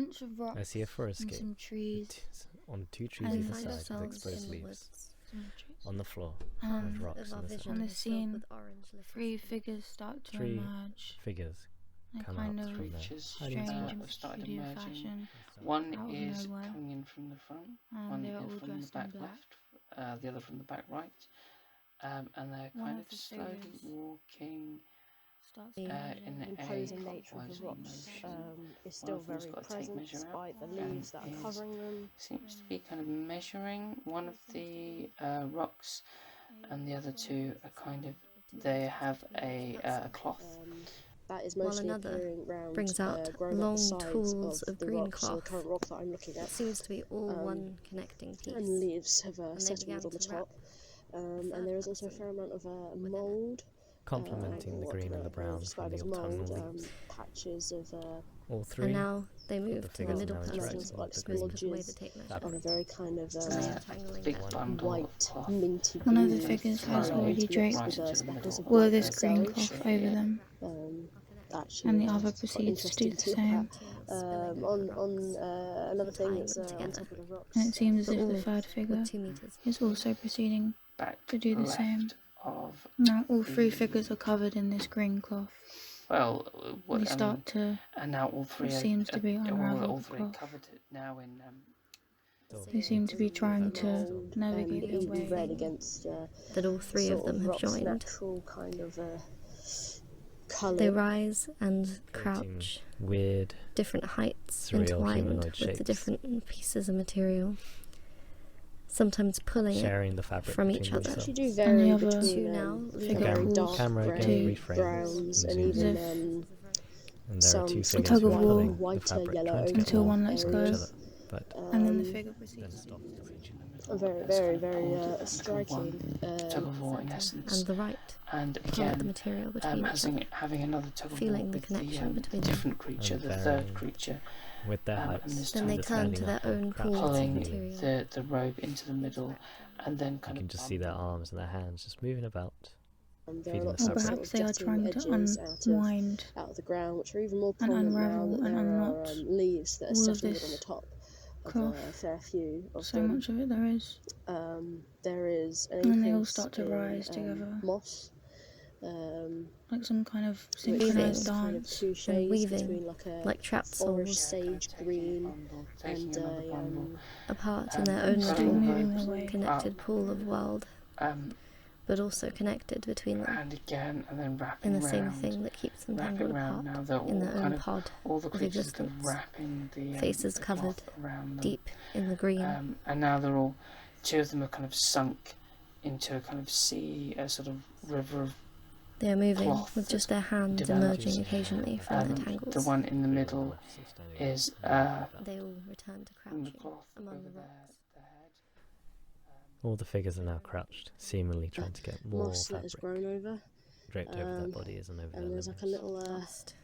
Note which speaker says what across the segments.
Speaker 1: bunch of rocks.
Speaker 2: I see a forest
Speaker 1: and
Speaker 2: skate.
Speaker 1: some trees.
Speaker 2: On 2 trees
Speaker 1: And
Speaker 2: either
Speaker 1: find
Speaker 2: side
Speaker 3: ourselves
Speaker 2: with exposed
Speaker 3: in the
Speaker 2: leaves.
Speaker 3: woods.
Speaker 2: On the floor,
Speaker 1: And
Speaker 2: with rocks
Speaker 3: Our
Speaker 2: on the
Speaker 3: vision
Speaker 2: side.
Speaker 1: on the
Speaker 3: was filled
Speaker 1: scene,
Speaker 3: with orange little
Speaker 1: 3
Speaker 3: spots.
Speaker 1: figures start to
Speaker 2: 3
Speaker 1: emerge.
Speaker 2: figures
Speaker 1: They
Speaker 2: come
Speaker 1: kind
Speaker 2: out
Speaker 1: of
Speaker 2: from their
Speaker 4: Creatures
Speaker 2: hiding
Speaker 1: strange
Speaker 2: spot.
Speaker 1: and
Speaker 4: have started
Speaker 1: peculiar
Speaker 4: emerging.
Speaker 1: fashion.
Speaker 4: One
Speaker 1: out of
Speaker 4: is
Speaker 1: nowhere.
Speaker 4: coming in from the front,
Speaker 1: And
Speaker 4: one
Speaker 1: they are all
Speaker 4: from the
Speaker 1: dressed in
Speaker 4: back
Speaker 1: black.
Speaker 4: left, the other from the back right, and they're
Speaker 1: One
Speaker 4: kind
Speaker 1: of
Speaker 4: of
Speaker 1: the
Speaker 4: slowly
Speaker 1: figures
Speaker 4: walking
Speaker 1: starts
Speaker 3: The
Speaker 4: in
Speaker 1: emerging.
Speaker 5: imposing
Speaker 4: a
Speaker 5: nature of the
Speaker 4: clockwise
Speaker 5: rocks
Speaker 4: motion.
Speaker 5: is still
Speaker 4: One of them's
Speaker 5: very
Speaker 4: got a tape
Speaker 5: present
Speaker 4: measure out
Speaker 5: despite the
Speaker 4: and
Speaker 5: leaves that are covering them.
Speaker 4: seems to be kind of measuring one of the rocks, and the other 2 are kind of, they have a cloth.
Speaker 5: That is
Speaker 3: While
Speaker 5: mostly
Speaker 3: another
Speaker 5: appearing round,
Speaker 3: brings out
Speaker 5: grown up the
Speaker 3: long
Speaker 5: sides
Speaker 3: tools of
Speaker 5: the
Speaker 3: green
Speaker 5: rocks, so the
Speaker 3: cloth.
Speaker 5: current rock that I'm looking
Speaker 3: It
Speaker 5: at.
Speaker 3: seems to be all one connecting piece.
Speaker 5: And leaves have
Speaker 3: And they
Speaker 5: settled
Speaker 3: began
Speaker 5: on the
Speaker 3: to wrap
Speaker 5: top. And there is also a fair amount of mould.
Speaker 2: Complementing the green and the brown from the autumnal leaves.
Speaker 5: Patches of
Speaker 2: All 3
Speaker 3: And now they
Speaker 2: of
Speaker 3: move
Speaker 2: the
Speaker 3: to the
Speaker 2: figures are
Speaker 3: middle
Speaker 2: now
Speaker 3: person,
Speaker 2: interacting
Speaker 5: like
Speaker 2: with the
Speaker 3: who
Speaker 2: green
Speaker 3: is put away the
Speaker 5: splodges
Speaker 3: tape measure.
Speaker 5: on a
Speaker 2: fabric.
Speaker 5: very kind of
Speaker 3: And they are tangling
Speaker 4: Big
Speaker 3: them.
Speaker 4: bundle
Speaker 5: white,
Speaker 4: of cloth
Speaker 5: minty
Speaker 1: One of
Speaker 5: green
Speaker 1: the figures has
Speaker 5: colour
Speaker 1: already
Speaker 5: intermixed
Speaker 1: draped
Speaker 5: with speckles of
Speaker 1: all of
Speaker 5: white
Speaker 1: this
Speaker 5: and
Speaker 1: green
Speaker 5: sage.
Speaker 1: cloth over them,
Speaker 5: Actually,
Speaker 1: and the other
Speaker 5: it's quite
Speaker 1: proceeds to do
Speaker 5: interesting
Speaker 1: the
Speaker 5: to look
Speaker 1: same.
Speaker 5: at. On another thing
Speaker 3: tying
Speaker 5: that's
Speaker 3: them
Speaker 5: on
Speaker 3: together.
Speaker 5: top of the rocks.
Speaker 1: And it seems as
Speaker 3: But
Speaker 1: if the
Speaker 3: all
Speaker 1: 3rd figure
Speaker 3: with 2 meters.
Speaker 1: is also proceeding
Speaker 4: back
Speaker 1: to do the
Speaker 4: left
Speaker 1: same.
Speaker 4: of,
Speaker 1: Now all 3 figures are covered in this green cloth.
Speaker 4: well,
Speaker 1: They start to,
Speaker 4: and now all 3
Speaker 1: what
Speaker 4: are,
Speaker 1: seems to be
Speaker 4: all
Speaker 1: unravelled
Speaker 4: 3
Speaker 1: cloth.
Speaker 4: covered now in
Speaker 1: They seem to be trying to
Speaker 5: Mould
Speaker 1: navigate
Speaker 5: and
Speaker 1: their
Speaker 5: even red
Speaker 1: way.
Speaker 5: against
Speaker 3: That all 3 of
Speaker 5: sort
Speaker 3: them have
Speaker 5: rock's
Speaker 3: joined.
Speaker 5: natural kind of colour.
Speaker 3: They rise and
Speaker 2: Creating
Speaker 3: crouch,
Speaker 2: weird,
Speaker 3: different heights
Speaker 2: surreal
Speaker 3: entwined
Speaker 2: humanoid
Speaker 3: with
Speaker 2: shapes.
Speaker 3: the different pieces of material, sometimes pulling it
Speaker 2: sharing the fabric
Speaker 3: from
Speaker 2: between
Speaker 3: each other.
Speaker 2: themselves.
Speaker 5: Actually do
Speaker 1: And
Speaker 5: vary
Speaker 1: the other
Speaker 5: between
Speaker 3: two now
Speaker 1: figure
Speaker 5: very
Speaker 1: pulls
Speaker 5: dark
Speaker 2: Camera
Speaker 5: grey,
Speaker 2: again reframes
Speaker 5: browns, and
Speaker 2: and
Speaker 5: even
Speaker 2: zooms. And there are
Speaker 5: some
Speaker 2: 2
Speaker 5: sort
Speaker 2: figures
Speaker 1: tug
Speaker 2: who
Speaker 1: of
Speaker 2: are
Speaker 1: war
Speaker 2: pulling the
Speaker 5: whiter
Speaker 2: fabric,
Speaker 5: yellow
Speaker 2: trying to get
Speaker 1: until
Speaker 2: more
Speaker 1: one lets
Speaker 2: from
Speaker 1: go.
Speaker 2: each other, but
Speaker 1: And then the
Speaker 5: Um,
Speaker 1: figure
Speaker 2: then
Speaker 1: proceeds.
Speaker 2: stops.
Speaker 5: very, very, very striking.
Speaker 4: tug of war in
Speaker 3: Center
Speaker 4: essence,
Speaker 3: and the right
Speaker 4: and
Speaker 3: pull at the
Speaker 4: again
Speaker 3: material between each other,
Speaker 4: having another tug of war
Speaker 3: feeling the
Speaker 4: with
Speaker 3: connection
Speaker 4: the
Speaker 3: between them.
Speaker 4: different creature,
Speaker 2: And
Speaker 4: the
Speaker 2: varying
Speaker 4: 3rd creature,
Speaker 2: with their
Speaker 4: and
Speaker 2: heights.
Speaker 4: this
Speaker 3: Then
Speaker 4: time
Speaker 3: they
Speaker 4: they're
Speaker 3: turn
Speaker 2: standing
Speaker 3: to their
Speaker 2: up and
Speaker 3: own
Speaker 2: crouching
Speaker 3: pools of
Speaker 4: pulling
Speaker 3: material.
Speaker 4: the robe into the middle, and then
Speaker 2: You
Speaker 4: kind
Speaker 2: can
Speaker 4: of
Speaker 2: just see their arms and their hands just moving about.
Speaker 5: There are
Speaker 2: feeding
Speaker 5: lots
Speaker 2: the
Speaker 5: of
Speaker 1: Or
Speaker 5: sort
Speaker 1: perhaps
Speaker 5: of
Speaker 1: they are
Speaker 5: jutting
Speaker 1: trying
Speaker 5: edges
Speaker 1: to unwind
Speaker 5: out of the ground, which are even more
Speaker 1: and
Speaker 5: prominent now
Speaker 1: unravel
Speaker 5: that
Speaker 1: and
Speaker 5: there
Speaker 1: unknot
Speaker 5: are leaves that are
Speaker 1: all of
Speaker 5: settled on
Speaker 1: this
Speaker 5: the top of
Speaker 1: cloth.
Speaker 5: a fair few of
Speaker 1: So
Speaker 5: them.
Speaker 1: much of it there is.
Speaker 5: There is an
Speaker 1: And then they all
Speaker 5: increase
Speaker 1: start to
Speaker 5: in,
Speaker 1: rise together.
Speaker 5: moss,
Speaker 1: Like some kind of
Speaker 5: which
Speaker 1: synchronized
Speaker 5: is kind of
Speaker 1: dance.
Speaker 5: 2
Speaker 3: And
Speaker 5: shades
Speaker 3: weaving
Speaker 5: between like a
Speaker 3: like trapped
Speaker 5: forest
Speaker 3: souls
Speaker 5: sage green
Speaker 4: taking
Speaker 5: and
Speaker 4: another bundle,
Speaker 3: apart in their own
Speaker 1: and still
Speaker 3: little
Speaker 1: moving their way.
Speaker 3: connected pool of world, but also connected between them
Speaker 4: and again, and then wrapping
Speaker 3: in the same
Speaker 4: round,
Speaker 3: thing that keeps them
Speaker 4: wrapping
Speaker 3: tangled
Speaker 4: round.
Speaker 3: apart
Speaker 4: Now they're all
Speaker 3: in their
Speaker 4: kind
Speaker 3: own
Speaker 4: of,
Speaker 3: pod
Speaker 4: all the
Speaker 3: of
Speaker 4: creatures are kind of
Speaker 3: existence,
Speaker 4: wrapping the
Speaker 3: faces
Speaker 4: the
Speaker 3: covered
Speaker 4: cloth around them.
Speaker 3: deep in the green.
Speaker 4: And now they're all, 2 of them are kind of sunk into a kind of sea, a sort of river of
Speaker 3: They are moving
Speaker 4: cloth
Speaker 3: with just their hands
Speaker 4: develops.
Speaker 3: emerging occasionally from their tangles.
Speaker 4: The one in the middle is
Speaker 3: They all return to
Speaker 4: in the
Speaker 3: crouching
Speaker 4: cloth
Speaker 3: among
Speaker 4: over
Speaker 3: the
Speaker 4: their
Speaker 3: rocks.
Speaker 4: head.
Speaker 2: All the figures are now crouched, seemingly trying to get more
Speaker 5: moss that has
Speaker 2: fabric
Speaker 5: grown over,
Speaker 2: draped over their bodies and over their
Speaker 5: and there's
Speaker 2: limbs.
Speaker 5: like a little
Speaker 3: Past,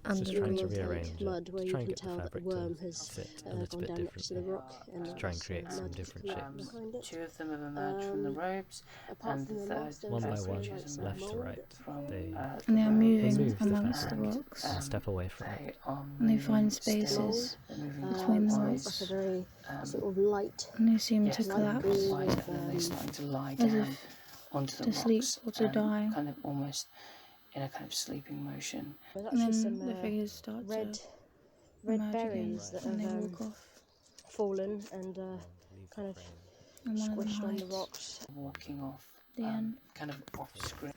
Speaker 2: Just
Speaker 3: under
Speaker 2: trying
Speaker 3: the
Speaker 2: to
Speaker 3: water.
Speaker 2: rearrange it,
Speaker 5: mud where
Speaker 2: to
Speaker 5: you
Speaker 2: try and
Speaker 5: can
Speaker 2: get the
Speaker 5: tell that the
Speaker 2: fabric
Speaker 5: worm
Speaker 2: to
Speaker 5: has
Speaker 2: fit a little
Speaker 5: gone
Speaker 2: bit
Speaker 5: down next to the
Speaker 2: differently.
Speaker 5: rock and
Speaker 2: To try and
Speaker 5: that's
Speaker 2: create some
Speaker 5: mud
Speaker 2: different
Speaker 5: collect
Speaker 2: shapes.
Speaker 5: behind it.
Speaker 4: 2 of them have emerged from the robes,
Speaker 5: Apart
Speaker 4: and
Speaker 5: from
Speaker 4: the
Speaker 5: the
Speaker 4: 3rd
Speaker 5: moss, there
Speaker 2: One by
Speaker 5: was
Speaker 2: one,
Speaker 5: also like some
Speaker 2: left to
Speaker 5: mould
Speaker 2: right,
Speaker 4: from
Speaker 2: they
Speaker 1: And they are
Speaker 4: the
Speaker 1: moving
Speaker 2: move the
Speaker 1: amongst the
Speaker 2: fabric
Speaker 1: rocks.
Speaker 2: and step away from it.
Speaker 4: They are
Speaker 1: And they find
Speaker 4: moving still.
Speaker 1: spaces
Speaker 4: They're moving
Speaker 1: between the
Speaker 4: clockwise,
Speaker 1: rocks.
Speaker 5: like a very sort of light,
Speaker 1: And they seem
Speaker 4: yes,
Speaker 1: to
Speaker 4: they're
Speaker 1: collapse
Speaker 4: clockwise, and then they're starting to lie
Speaker 1: as
Speaker 4: down
Speaker 1: if
Speaker 4: onto the
Speaker 1: to
Speaker 4: rocks
Speaker 1: sleep or to
Speaker 4: and
Speaker 1: die.
Speaker 4: kind of almost in a kind of sleeping motion.
Speaker 5: there's
Speaker 1: And
Speaker 5: actually
Speaker 1: then
Speaker 5: some
Speaker 1: the figures start
Speaker 5: red
Speaker 1: to
Speaker 5: red
Speaker 1: emerge
Speaker 5: berries
Speaker 1: again
Speaker 5: that
Speaker 1: and they
Speaker 5: have
Speaker 1: walk off.
Speaker 5: fallen and kind of
Speaker 1: And one of them
Speaker 5: squished on the
Speaker 1: hides.
Speaker 5: rocks.
Speaker 4: Walking off,
Speaker 1: The end.
Speaker 4: kind of off screen.